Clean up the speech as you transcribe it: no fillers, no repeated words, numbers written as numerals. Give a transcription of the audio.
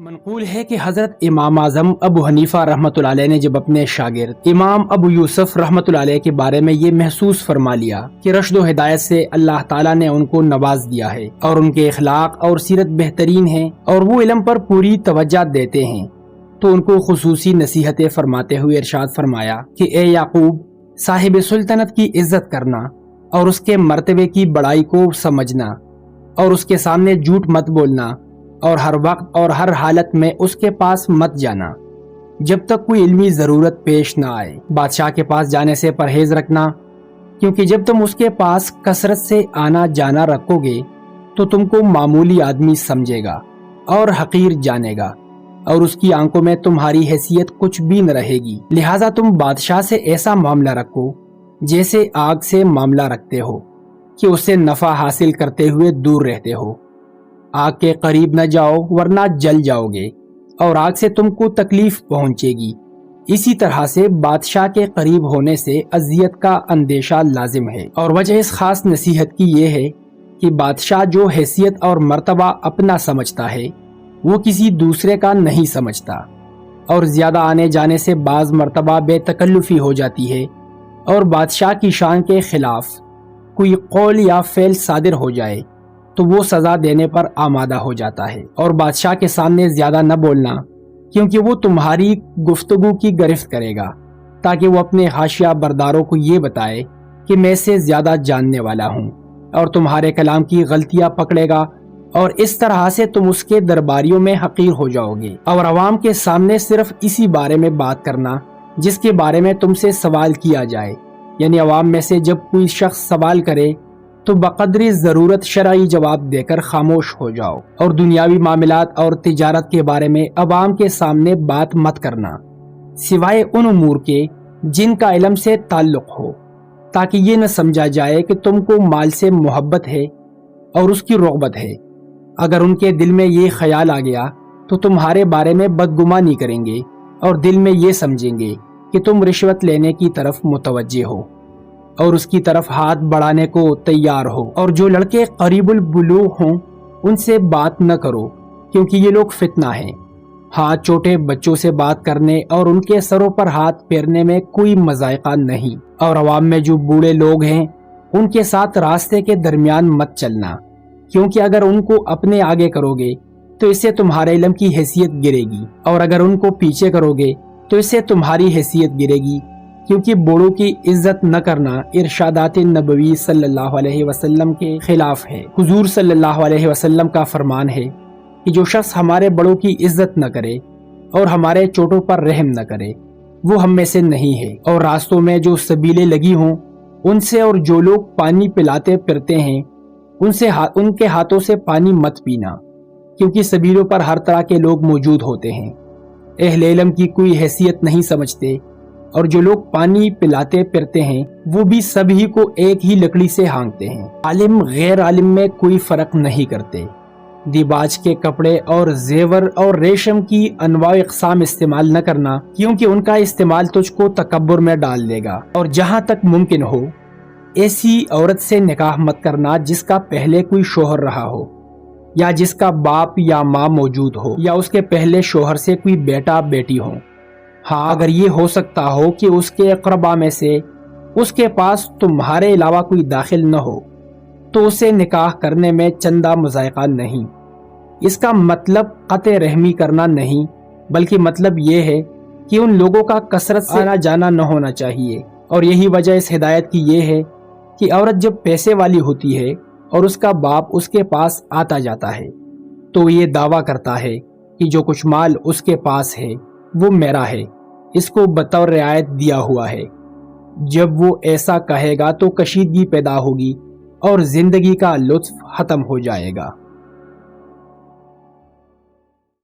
منقول ہے کہ حضرت امام اعظم ابو حنیفہ رحمۃ اللہ علیہ نے جب اپنے شاگرد امام ابو یوسف رحمۃ اللہ علیہ کے بارے میں یہ محسوس فرما لیا کہ رشد و ہدایت سے اللہ تعالیٰ نے ان کو نواز دیا ہے اور ان کے اخلاق اور سیرت بہترین ہیں اور وہ علم پر پوری توجہ دیتے ہیں، تو ان کو خصوصی نصیحتیں فرماتے ہوئے ارشاد فرمایا کہ اے یعقوب، صاحب سلطنت کی عزت کرنا اور اس کے مرتبے کی بڑائی کو سمجھنا اور اس کے سامنے جھوٹ مت بولنا اور ہر وقت اور ہر حالت میں اس کے پاس مت جانا جب تک کوئی علمی ضرورت پیش نہ آئے۔ بادشاہ کے پاس جانے سے پرہیز رکھنا، کیونکہ جب تم اس کے پاس کثرت سے آنا جانا رکھو گے تو تم کو معمولی آدمی سمجھے گا اور حقیر جانے گا اور اس کی آنکھوں میں تمہاری حیثیت کچھ بھی نہ رہے گی۔ لہٰذا تم بادشاہ سے ایسا معاملہ رکھو جیسے آگ سے معاملہ رکھتے ہو کہ اس سے نفع حاصل کرتے ہوئے دور رہتے ہو۔ آگ کے قریب نہ جاؤ ورنہ جل جاؤ گے اور آگ سے تم کو تکلیف پہنچے گی۔ اسی طرح سے بادشاہ کے قریب ہونے سے اذیت کا اندیشہ لازم ہے، اور وجہ اس خاص نصیحت کی یہ ہے کہ بادشاہ جو حیثیت اور مرتبہ اپنا سمجھتا ہے وہ کسی دوسرے کا نہیں سمجھتا، اور زیادہ آنے جانے سے بعض مرتبہ بے تکلفی ہو جاتی ہے اور بادشاہ کی شان کے خلاف کوئی قول یا فعل صادر ہو جائے تو وہ سزا دینے پر آمادہ ہو جاتا ہے۔ اور بادشاہ کے سامنے زیادہ نہ بولنا، کیونکہ وہ تمہاری گفتگو کی گرفت کرے گا تاکہ وہ اپنے حاشیہ برداروں کو یہ بتائے کہ میں سے زیادہ جاننے والا ہوں، اور تمہارے کلام کی غلطیاں پکڑے گا، اور اس طرح سے تم اس کے درباریوں میں حقیر ہو جاؤ گے۔ اور عوام کے سامنے صرف اسی بارے میں بات کرنا جس کے بارے میں تم سے سوال کیا جائے، یعنی عوام میں سے جب کوئی شخص سوال کرے تو بقدری ضرورت شرعی جواب دے کر خاموش ہو جاؤ، اور دنیاوی معاملات اور تجارت کے بارے میں عوام کے سامنے بات مت کرنا سوائے ان امور کے جن کا علم سے تعلق ہو، تاکہ یہ نہ سمجھا جائے کہ تم کو مال سے محبت ہے اور اس کی رغبت ہے۔ اگر ان کے دل میں یہ خیال آ گیا تو تمہارے بارے میں بدگمانی کریں گے اور دل میں یہ سمجھیں گے کہ تم رشوت لینے کی طرف متوجہ ہو اور اس کی طرف ہاتھ بڑھانے کو تیار ہو۔ اور جو لڑکے قریب البلوغ ہوں ان سے بات نہ کرو، کیونکہ یہ لوگ فتنہ ہیں۔ ہاں، چھوٹے بچوں سے بات کرنے اور ان کے سروں پر ہاتھ پھیرنے میں کوئی مذائقہ نہیں، اور عوام میں جو بوڑھے لوگ ہیں ان کے ساتھ راستے کے درمیان مت چلنا، کیونکہ اگر ان کو اپنے آگے کرو گے تو اس سے تمہارے علم کی حیثیت گرے گی، اور اگر ان کو پیچھے کرو گے تو اس سے تمہاری حیثیت گرے گی، کیونکہ بوڑھوں کی عزت نہ کرنا ارشادات نبوی صلی اللہ علیہ وسلم کے خلاف ہے۔ حضور صلی اللہ علیہ وسلم کا فرمان ہے کہ جو شخص ہمارے بڑوں کی عزت نہ کرے اور ہمارے چھوٹوں پر رحم نہ کرے وہ ہم میں سے نہیں ہے۔ اور راستوں میں جو سبیلیں لگی ہوں ان سے اور جو لوگ پانی پلاتے پھرتے ہیں ان کے ہاتھوں سے پانی مت پینا، کیونکہ سبیلوں پر ہر طرح کے لوگ موجود ہوتے ہیں، اہل علم کی کوئی حیثیت نہیں سمجھتے، اور جو لوگ پانی پلاتے پھرتے ہیں وہ بھی سبھی کو ایک ہی لکڑی سے ہانکتے ہیں۔ عالم غیر عالم میں کوئی فرق نہیں کرتے۔ دیباج کے کپڑے اور زیور اور ریشم کی انواع اقسام استعمال نہ کرنا، کیونکہ ان کا استعمال تجھ کو تکبر میں ڈال دے گا۔ اور جہاں تک ممکن ہو ایسی عورت سے نکاح مت کرنا جس کا پہلے کوئی شوہر رہا ہو، یا جس کا باپ یا ماں موجود ہو، یا اس کے پہلے شوہر سے کوئی بیٹا بیٹی ہو۔ ہاں، اگر یہ ہو سکتا ہو کہ اس کے اقربا میں سے اس کے پاس تمہارے علاوہ کوئی داخل نہ ہو تو اسے نکاح کرنے میں چندہ مذائقہ نہیں۔ اس کا مطلب قطع رحمی کرنا نہیں، بلکہ مطلب یہ ہے کہ ان لوگوں کا کثرت سے آنا جانا نہ ہونا چاہیے۔ اور یہی وجہ اس ہدایت کی یہ ہے کہ عورت جب پیسے والی ہوتی ہے اور اس کا باپ اس کے پاس آتا جاتا ہے تو یہ دعویٰ کرتا ہے کہ جو کچھ مال اس کے پاس ہے وہ میرا ہے، اس کو بطور رعایت دیا ہوا ہے۔ جب وہ ایسا کہے گا تو کشیدگی پیدا ہوگی اور زندگی کا لطف ختم ہو جائے گا۔